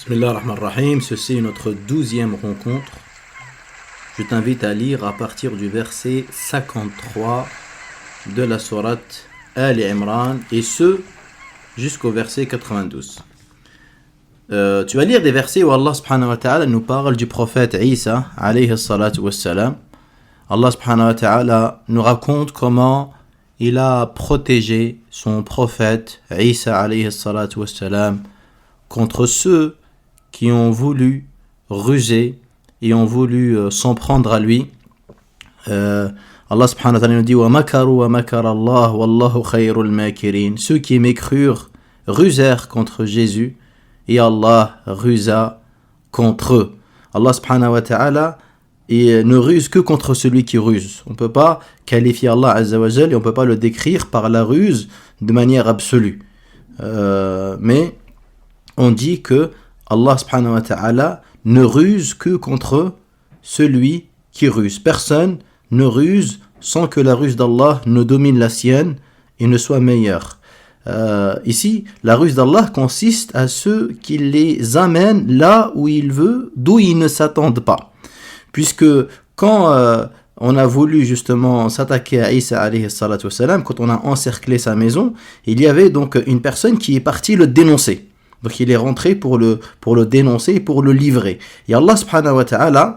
Bismillah ar-Rahman ar-Rahim, ceci est notre 12e rencontre. Je t'invite à lire à partir du verset 53 de la sourate Al-Imran et ce jusqu'au verset 92. Tu vas lire des versets où Allah subhanahu wa ta'ala nous parle du prophète Isa alayhi salatu wassalam. Allah subhanahu wa ta'ala nous raconte comment il a protégé son prophète Isa alayhi salatu wassalam contre ceux qui ont voulu ruser et ont voulu s'en prendre à lui. Allah subhanahu wa ta'ala nous dit wa makaru wa makara Allah wallahu khayrul makirin. Ceux qui mécrurent rusèrent contre Jésus et Allah rusa contre eux. Allah subhanahu wa ta'ala ne ruse que contre celui qui ruse. On ne peut pas qualifier Allah azza wa jal et on ne peut pas le décrire par la ruse de manière absolue. Mais on dit que Allah subhanahu wa ta'ala ne ruse que contre celui qui ruse. Personne ne ruse sans que la ruse d'Allah ne domine la sienne et ne soit meilleure. Ici, la ruse d'Allah consiste à ceux qui les amènent là où il veut, d'où ils ne s'attendent pas. Puisque quand on a voulu justement s'attaquer à Isa alayhi salatu wassalam, quand on a encerclé sa maison, il y avait donc une personne qui est partie le dénoncer. Donc il est rentré pour le dénoncer et pour le livrer. Et Allah subhanahu wa ta'ala,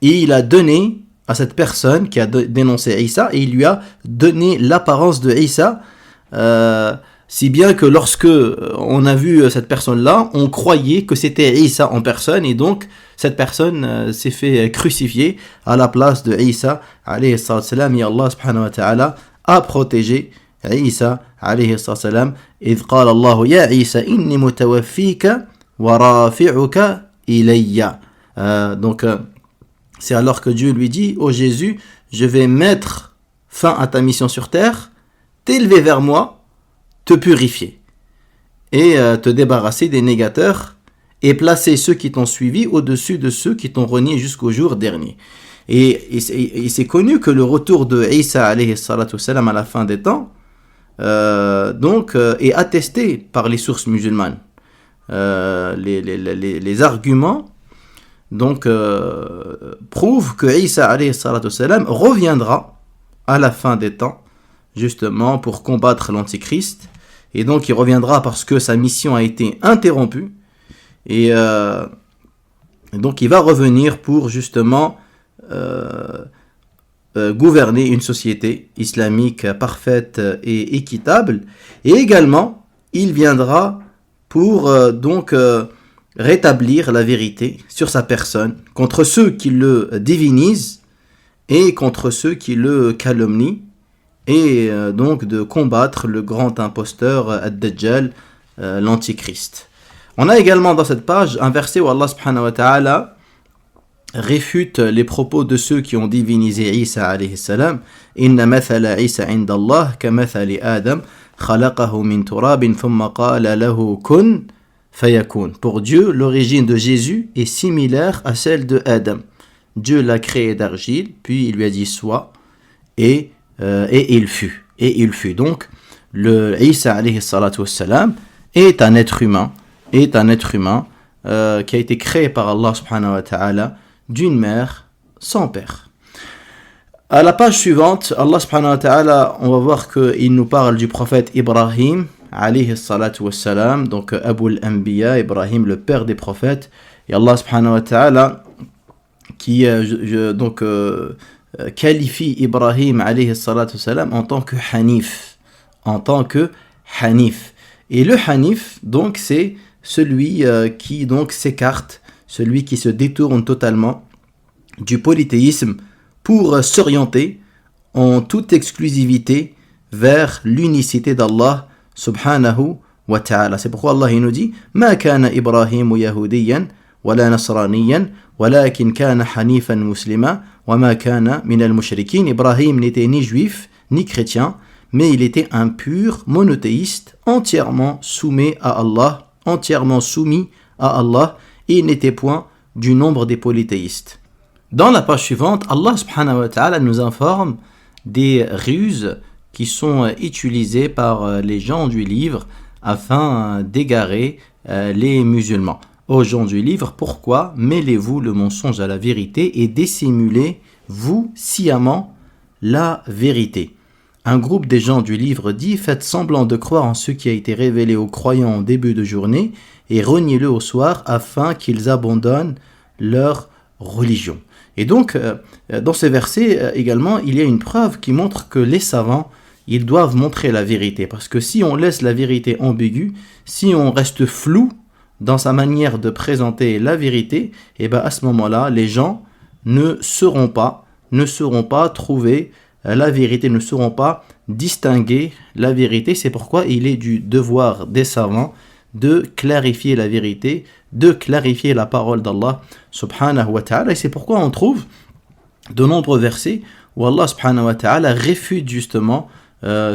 il a donné à cette personne qui a dénoncé Isa, et il lui a donné l'apparence de Isa, si bien que lorsque on a vu cette personne-là, on croyait que c'était Isa en personne, et donc cette personne s'est fait crucifier à la place de Isa alayhi salam, et Allah subhanahu wa ta'ala a protégé Isa alayhi salam. إذ قال الله يا عيسى إني متوفيك ورافعك إلي. Donc c'est alors que Dieu lui dit: ô Jésus, je vais mettre fin à ta mission sur terre, t'élever vers moi, te purifier et te débarrasser des négateurs et placer ceux qui t'ont suivi au-dessus de ceux qui t'ont renié jusqu'au jour dernier. Et c'est connu que le retour de Isa alayhi salatu salam à la fin des temps est attesté par les sources musulmanes. Les arguments donc prouvent que Isa alayhi salatu salam reviendra à la fin des temps, justement pour combattre l'antichrist, et donc il reviendra parce que sa mission a été interrompue, et donc il va revenir pour justement gouverner une société islamique parfaite et équitable, et également il viendra pour rétablir la vérité sur sa personne contre ceux qui le divinisent et contre ceux qui le calomnient, et donc de combattre le grand imposteur Ad-Dajjal, l'antichrist. On a également dans cette page un verset où Allah subhanahu wa ta'ala réfute les propos de ceux qui ont divinisé Isa alayhi salam. Inna mathala Isa inda Allah ka mathali Adam khalaqahu min turabin thumma qala lahu kun fayakun. Pour Dieu, l'origine de Jésus est similaire à celle de Adam. Dieu l'a créé d'argile, puis il lui a dit sois, et il fut. Et il fut. Donc, le Isa alayhi salatu wassalam est un être humain, qui a été créé par Allah subhanahu wa ta'ala d'une mère sans père. À la page suivante, Allah subhanahu wa ta'ala, on va voir qu'il nous parle du prophète Ibrahim alayhi salatu wassalam, donc Abul Anbiya, Ibrahim, le père des prophètes, et Allah subhanahu wa ta'ala qui qualifie Ibrahim alayhi salatu wassalam en tant que Hanif. Et le Hanif, donc, c'est celui qui donc s'écarte, celui qui se détourne totalement du polythéisme pour s'orienter en toute exclusivité vers l'unicité d'Allah subhanahu wa ta'ala. C'est pourquoi Allah il nous dit: Ma kana Ibrahim yahudiyan wala nasraniyan walakin kana hanifan muslima wa ma kana min al-mushrikin. Ibrahim n'était ni juif ni chrétien, mais il était un pur monothéiste, entièrement soumis à Allah, et il n'était point du nombre des polythéistes. Dans la page suivante, Allah subhanahu wa ta'ala nous informe des ruses qui sont utilisées par les gens du livre afin d'égarer les musulmans. Ô gens du livre, pourquoi mêlez-vous le mensonge à la vérité et dissimulez-vous sciemment la vérité? Un groupe des gens du livre dit: faites semblant de croire en ce qui a été révélé aux croyants en début de journée et reniez-le au soir afin qu'ils abandonnent leur religion. Et donc, dans ces versets également, il y a une preuve qui montre que les savants, ils doivent montrer la vérité. Parce que si on laisse la vérité ambiguë, si on reste flou dans sa manière de présenter la vérité, et bien à ce moment-là, les gens ne sauront pas trouver la vérité, ne sauront pas distinguer la vérité. C'est pourquoi il est du devoir des savants de clarifier la vérité, de clarifier la parole d'Allah subhanahu wa ta'ala. Et c'est pourquoi on trouve de nombreux versets où Allah subhanahu wa ta'ala réfute justement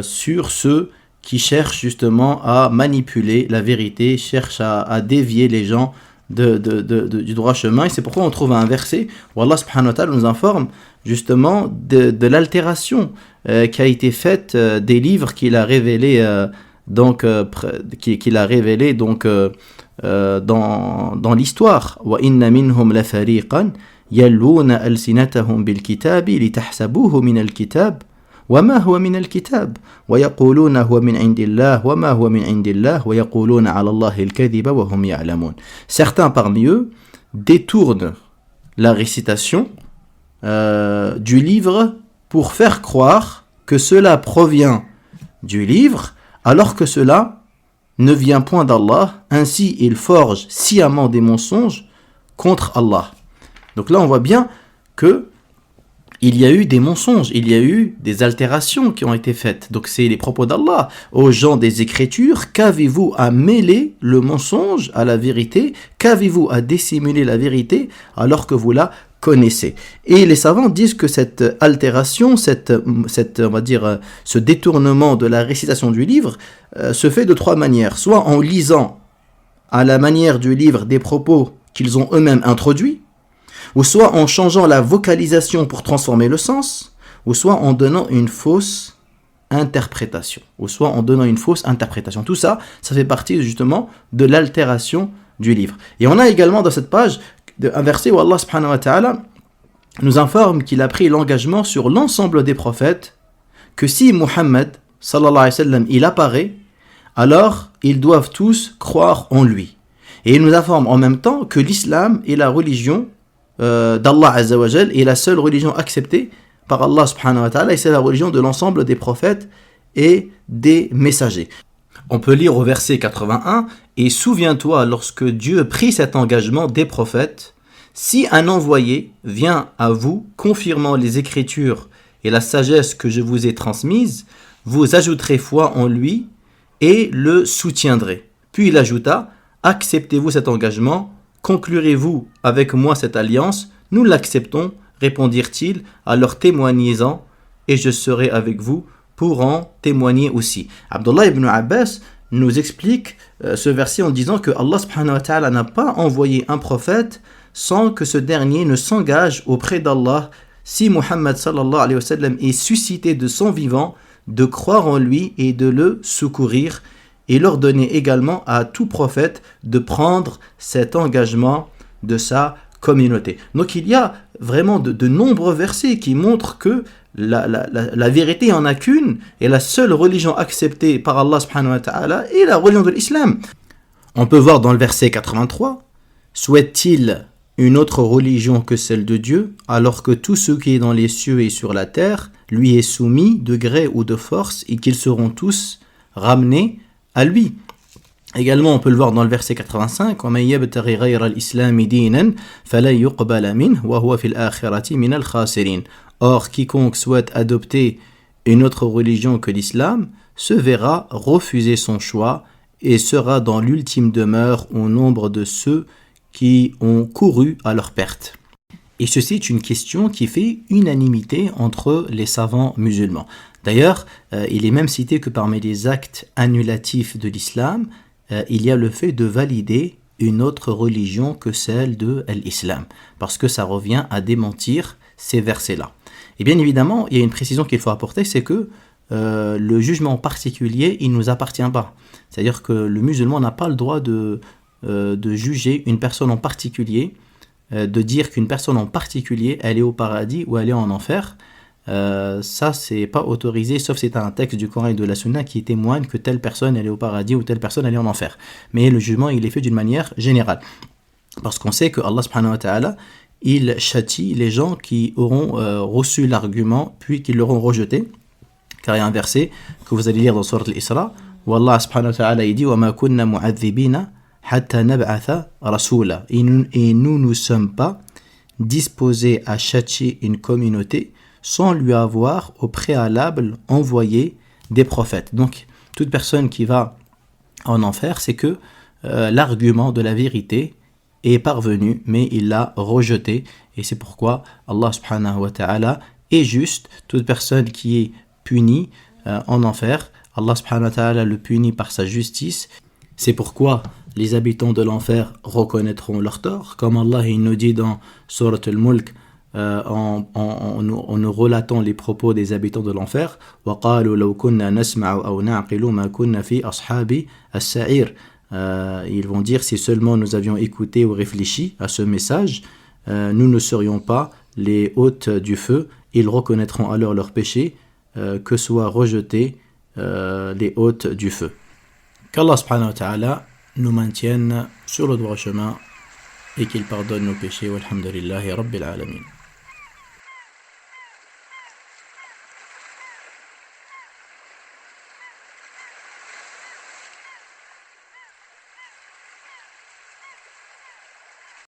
sur ceux qui cherchent justement à manipuler la vérité, cherchent à dévier les gens du droit chemin. Et c'est pourquoi on trouve un verset où Allah subhanahu wa ta'ala nous informe justement de l'altération qui a été faite des livres qu'il a révélés dans l'histoire. Wa inna minhum la fariqan yaluna alsinatahum bil kitabi litahsabuhu min al kitab wa ma huwa min al kitab wa yaquluna huwa min indillah wa ma huwa min indillah wa yaquluna ala Allahi al kadhiba wa hum ya'lamun. Certains parmi eux détournent la récitation du livre pour faire croire que cela provient du livre alors que cela ne vient point d'Allah. Ainsi ils forgent sciemment des mensonges contre Allah. Donc là on voit bien que il y a eu des mensonges, il y a eu des altérations qui ont été faites. Donc c'est les propos d'Allah aux gens des Écritures: qu'avez-vous à mêler le mensonge à la vérité? Qu'avez-vous à dissimuler la vérité alors que vous la connaissez? Et les savants disent que cette altération, on va dire, ce détournement de la récitation du livre se fait de trois manières. Soit en lisant à la manière du livre des propos qu'ils ont eux-mêmes introduits, ou soit en changeant la vocalisation pour transformer le sens, ou soit en donnant une fausse interprétation. Tout ça, ça fait partie justement de l'altération du livre. Et on a également dans cette page un verset où Allah subhanahu wa ta'ala nous informe qu'il a pris l'engagement sur l'ensemble des prophètes que si Muhammad sallallahu alayhi wa sallam il apparaît, alors ils doivent tous croire en lui. Et il nous informe en même temps que l'islam est la religion d'Allah Azza wa Jal, est la seule religion acceptée par Allah subhanahu wa ta'ala, et c'est la religion de l'ensemble des prophètes et des messagers. On peut lire au verset 81: et souviens-toi lorsque Dieu prit cet engagement des prophètes, si un envoyé vient à vous confirmant les écritures et la sagesse que je vous ai transmise, vous ajouterez foi en lui et le soutiendrez. Puis il ajouta: acceptez-vous cet engagement? Conclurez-vous avec moi cette alliance? Nous l'acceptons, répondirent-ils, alors témoignez-en, et je serai avec vous pour en témoigner aussi. Abdullah ibn Abbas nous explique ce verset en disant que Allah subhanahu wa ta'ala n'a pas envoyé un prophète sans que ce dernier ne s'engage auprès d'Allah, si Muhammad sallallahu alayhi wa sallam est suscité de son vivant, de croire en lui et de le secourir, et leur donner également à tout prophète de prendre cet engagement de sa communauté. Donc il y a vraiment de nombreux versets qui montrent que la vérité, il n'y en a qu'une, et la seule religion acceptée par Allah subhanahu wa ta'ala est la religion de l'islam. On peut voir dans le verset 83: souhaite-t-il une autre religion que celle de Dieu, alors que tout ce qui est dans les cieux et sur la terre lui est soumis de gré ou de force, et qu'ils seront tous ramenés à lui. Également, on peut le voir dans le verset 85: وَمَنْ يَبْتَغِ غَيْرَ الْإِسْلَامِ دِينًا فَلَنْ يُقْبَلَ مِنْهُ وَهُوَ فِي الْآخِرَةِ مِنَ الْخَاسِرِينَ. Or, quiconque souhaite adopter une autre religion que l'islam se verra refuser son choix et sera dans l'ultime demeure au nombre de ceux qui ont couru à leur perte. Et ceci est une question qui fait unanimité entre les savants musulmans. D'ailleurs, il est même cité que parmi les actes annulatifs de l'islam, il y a le fait de valider une autre religion que celle de l'islam, parce que ça revient à démentir ces versets-là. Et bien évidemment, il y a une précision qu'il faut apporter, c'est que le jugement particulier, il ne nous appartient pas. C'est-à-dire que le musulman n'a pas le droit de de juger une personne en particulier, de dire qu'une personne en particulier, elle est au paradis ou elle est en enfer. Ça, c'est pas autorisé, sauf si c'est un texte du Coran et de la Sunna qui témoigne que telle personne, elle est au paradis ou telle personne, elle est en enfer. Mais le jugement, il est fait d'une manière générale. Parce qu'on sait que Allah subhanahu wa ta'ala, il châtie les gens qui auront reçu l'argument puis qui l'auront rejeté. Car il y a un verset que vous allez lire dans Surat Al-Isra où Allah subhanahu wa ta'ala il dit وَمَا كُنَّا مُعَذِّبِينَ حَتَّى نَبْعَثَ رَسُولًا. Et nous ne sommes pas disposés à châtier une communauté sans lui avoir au préalable envoyé des prophètes. Donc toute personne qui va en enfer, c'est que l'argument de la vérité est parvenu, mais il l'a rejeté. Et c'est pourquoi Allah subhanahu wa ta'ala est juste. Toute personne qui est punie en enfer, Allah subhanahu wa ta'ala le punit par sa justice. C'est pourquoi les habitants de l'enfer reconnaîtront leur tort. Comme Allah il nous dit dans Surat Al-Mulk, en nous relatant les propos des habitants de l'enfer, وَقَالُوا لَوْ كُنَّا نَسْمَعُ أَوْ نَعْقِلُ مَا كُنَّا فِي أَصْحَابِ السَّعِيرِ. Ils vont dire, si seulement nous avions écouté ou réfléchi à ce message, nous ne serions pas les hôtes du feu. Ils reconnaîtront alors leurs péchés, que soient rejetés les hôtes du feu. Qu'Allah subhanahu wa ta'ala nous maintienne sur le droit chemin et qu'il pardonne nos péchés. Walhamdulillahi rabbil alamin.